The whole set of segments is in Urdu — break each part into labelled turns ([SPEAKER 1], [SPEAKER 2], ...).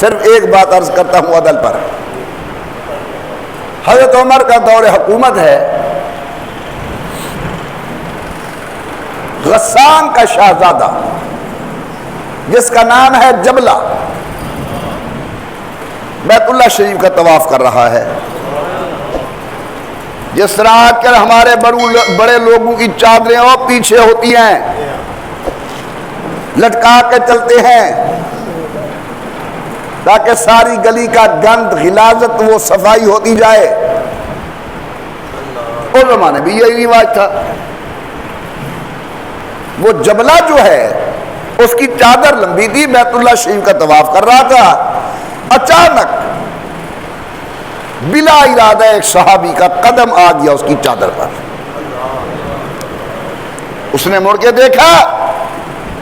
[SPEAKER 1] صرف ایک بات عرض کرتا ہوں عدل پر. حضرت عمر کا دور حکومت ہے، غسان کا شہزادہ جس کا نام ہے جبلہ بیت اللہ شریف کا طواف کر رہا ہے. جس طرح کر ہمارے بڑے لوگوں کی چادریں اور پیچھے ہوتی ہیں، لٹکا کے چلتے ہیں تاکہ ساری گلی کا گند غلاظت وہ صفائی ہوتی جائے. اس زمانے بھی یہی رواج تھا. وہ جبلہ جو ہے اس کی چادر لمبی تھی، بیت اللہ شریف کا طواف کر رہا تھا. اچانک بلا ارادہ ایک صحابی کا قدم آ گیا اس کی چادر پر. اس نے مڑ کے دیکھا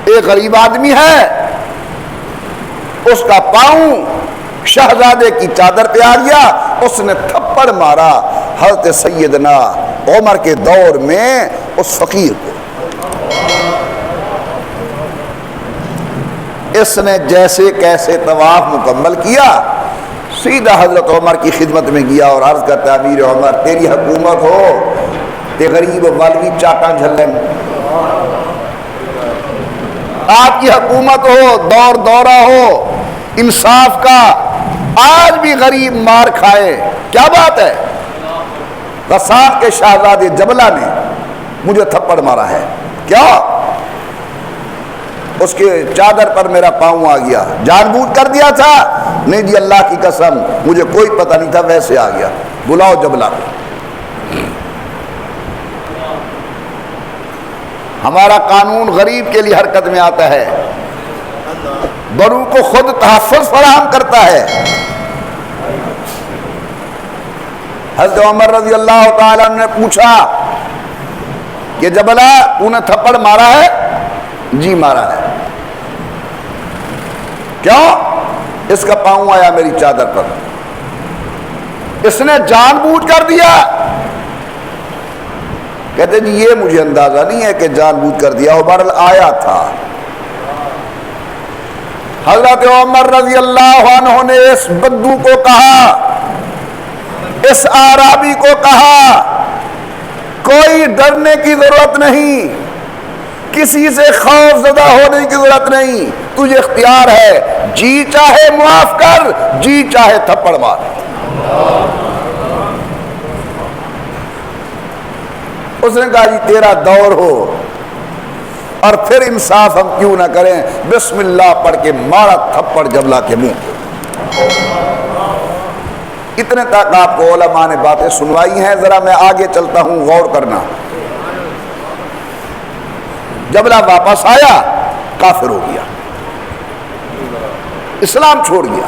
[SPEAKER 1] ایک غریب آدمی ہے، اس کا پاؤں شہزادے کی چادر پہ آ گیا. اس نے تھپڑ مارا حضرت سیدنا عمر کے دور میں اس فقیر کو. اس نے جیسے کیسے طواف مکمل کیا، سیدھا حضرت عمر کی خدمت میں گیا اور عرض کرتا امیر عمر تیری حکومت ہو تے غریب والوی چاٹاں جھلن، آپ کی حکومت ہو دور دورہ ہو انصاف کا، آج بھی غریب مار کھائے. کیا بات ہے، غسان کے شہزادے جبلہ نے مجھے تھپڑ مارا ہے. کیا؟ اس کے چادر پر میرا پاؤں آ گیا. جان بوجھ کر دیا تھا؟ نہیں جی اللہ کی قسم مجھے کوئی پتہ نہیں تھا، ویسے آ گیا. بلاؤ جبلہ کو. ہمارا قانون غریب کے لیے حرکت میں آتا ہے، بڑوں کو خود تحفظ فراہم کرتا ہے. حضرت عمر رضی اللہ تعالیٰ نے پوچھا کہ جبلہ تو نے تھپڑ مارا ہے؟ جی مارا ہے. کیوں؟ اس کا پاؤں آیا میری چادر پر. اس نے جان بوجھ کر دیا؟ کہتے جی یہ مجھے اندازہ نہیں ہے کہ جان بوجھ کر دیا ہو، بہرحال آیا تھا. حضرت عمر رضی اللہ عنہ نے اس بدو کو کہا، اس اعرابی کو کہا کوئی ڈرنے کی ضرورت نہیں، کسی سے خوف زدہ ہونے کی ضرورت نہیں، تجھے اختیار ہے، جی چاہے معاف کر، جی چاہے تھپڑ مار. اس نے کہا جی تیرا دور ہو، اور پھر انصاف ہم کیوں نہ کریں. بسم اللہ پڑھ کے مارا تھپڑ جبلہ کے منہ. اتنے تک آپ کو علماء نے باتیں سنوائی ہیں، ذرا میں آگے چلتا ہوں، غور کرنا. جبلہ واپس آیا، کافر ہو گیا، اسلام چھوڑ گیا.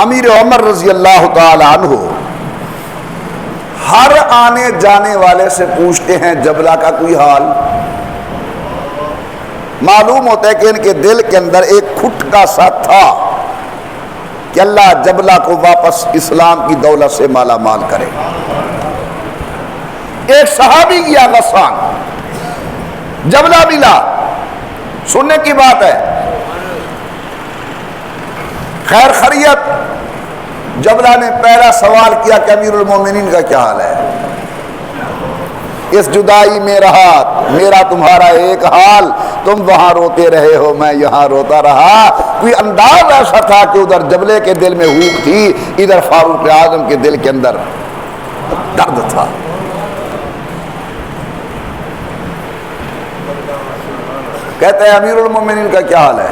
[SPEAKER 1] امیر عمر رضی اللہ تعالی عنہ ہر آنے جانے والے سے پوچھتے ہیں جبلہ کا کوئی حال. معلوم ہوتا ہے کہ ان کے دل کے اندر ایک کھٹکا سا تھا کہ اللہ جبلہ کو واپس اسلام کی دولت سے مالا مال کرے. ایک صحابی گیا غسان، جبلہ ملا. سننے کی بات ہے، خیر خیریت. جبلہ نے پہلا سوال کیا کہ امیر المومنین کا کیا حال ہے؟ اس جدائی میں رہا میرا تمہارا ایک حال، تم وہاں روتے رہے ہو، میں یہاں روتا رہا. کوئی انداز ایسا تھا کہ ادھر جبلے کے دل میں ہوک تھی، ادھر فاروق اعظم کے دل کے اندر درد تھا. کہتے ہیں امیر المومنین کا کیا حال ہے؟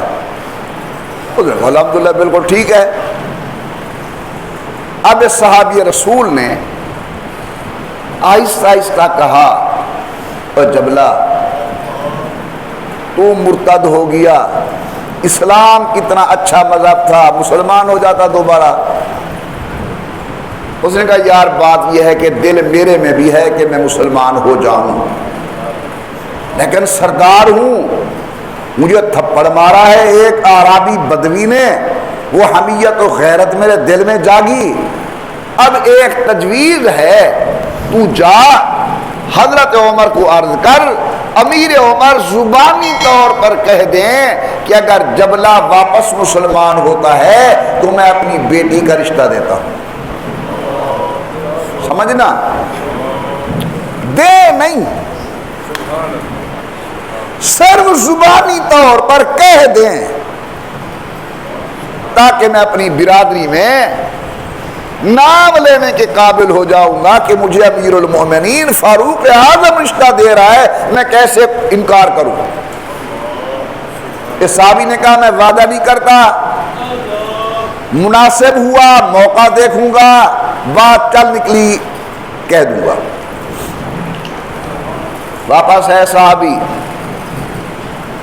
[SPEAKER 1] الحمدللہ بالکل ٹھیک ہے. اب اس صحابی رسول نے آہستہ آہستہ کہا اور جبلہ تو مرتد ہو گیا، اسلام کتنا اچھا مذہب تھا، مسلمان ہو جاتا دوبارہ. اس نے کہا یار بات یہ ہے کہ دل میرے میں بھی ہے کہ میں مسلمان ہو جاؤں، لیکن سردار ہوں، مجھے تھپڑ مارا ہے ایک اعرابی بدوی نے، وہ حمیت و غیرت میرے دل میں جاگی. اب ایک تجویز ہے، تو جا حضرت عمر کو عرض کر امیر عمر زبانی طور پر کہہ دیں کہ اگر جبلہ واپس مسلمان ہوتا ہے تو میں اپنی بیٹی کا رشتہ دیتا ہوں. سمجھنا، دے نہیں، صرف زبانی طور پر کہہ دیں تاکہ میں اپنی برادری میں نام لینے کے قابل ہو جاؤں گا کہ مجھے امیر المومنین فاروق اعظم رشتہ دے رہا ہے، میں کیسے انکار کروں. اس صحابی نے کہا میں وعدہ نہیں کرتا، مناسب ہوا موقع دیکھوں گا، بات چل نکلی کہہ دوں گا. واپس ہے صحابی،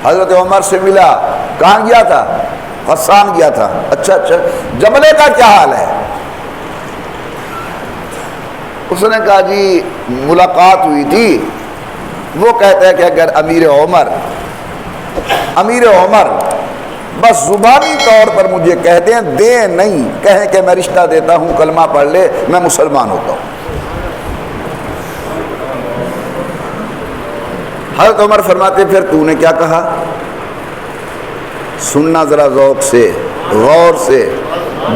[SPEAKER 1] حضرت عمر سے ملا. کہاں گیا تھا؟ غسان گیا تھا. اچھا جبلے کا کیا حال ہے؟ اس نے کہا جی ملاقات ہوئی تھی، وہ کہتا ہے کہ اگر امیر عمر بس زبانی طور پر مجھے کہہ دیں، دیں نہیں، کہیں کہ میں رشتہ دیتا ہوں، کلمہ پڑھ لے، میں مسلمان ہوتا ہوں. حضرت عمر فرماتے پھر تو نے کیا کہا؟ سننا ذرا ذوق سے، غور سے،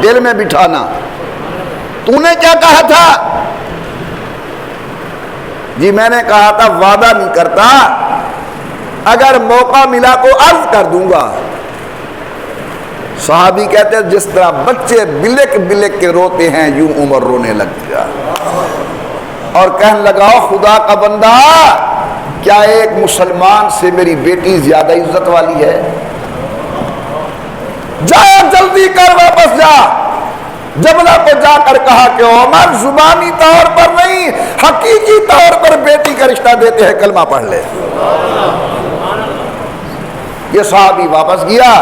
[SPEAKER 1] دل میں بٹھانا. تو نے کیا کہا تھا؟ جی میں نے کہا تھا وعدہ نہیں کرتا، اگر موقع ملا تو عرض کر دوں گا. صحابی کہتے ہیں جس طرح بچے بلک بلک کے روتے ہیں یوں عمر رونے لگ گیا اور کہنے لگا خدا کا بندہ، کیا ایک مسلمان سے میری بیٹی زیادہ عزت والی ہے؟ جا جلدی کر، واپس جا. جبلہ کو جا کر کہا کہ عمر زبانی طور پر نہیں، حقیقی طور پر بیٹی کا رشتہ دیتے ہیں، کلمہ پڑھ لے. یہ صحابی واپس گیا.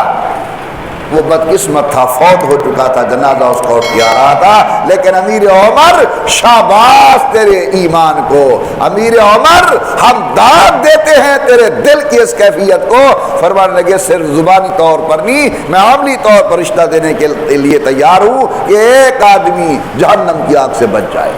[SPEAKER 1] وہ بدقسمت تھا، فوت ہو چکا تھا، جنازہ اس کو اٹھ کے آ رہا تھا. لیکن امیر عمر شاباش تیرے ایمان کو، امیر عمر ہم داد دیتے ہیں تیرے دل کی اس کیفیت کو. فرمانے لگے صرف زبانی طور پر نہیں، میں عملی طور پر رشتہ دینے کے لیے تیار ہوں کہ ایک آدمی جہنم کی آگ سے بچ جائے.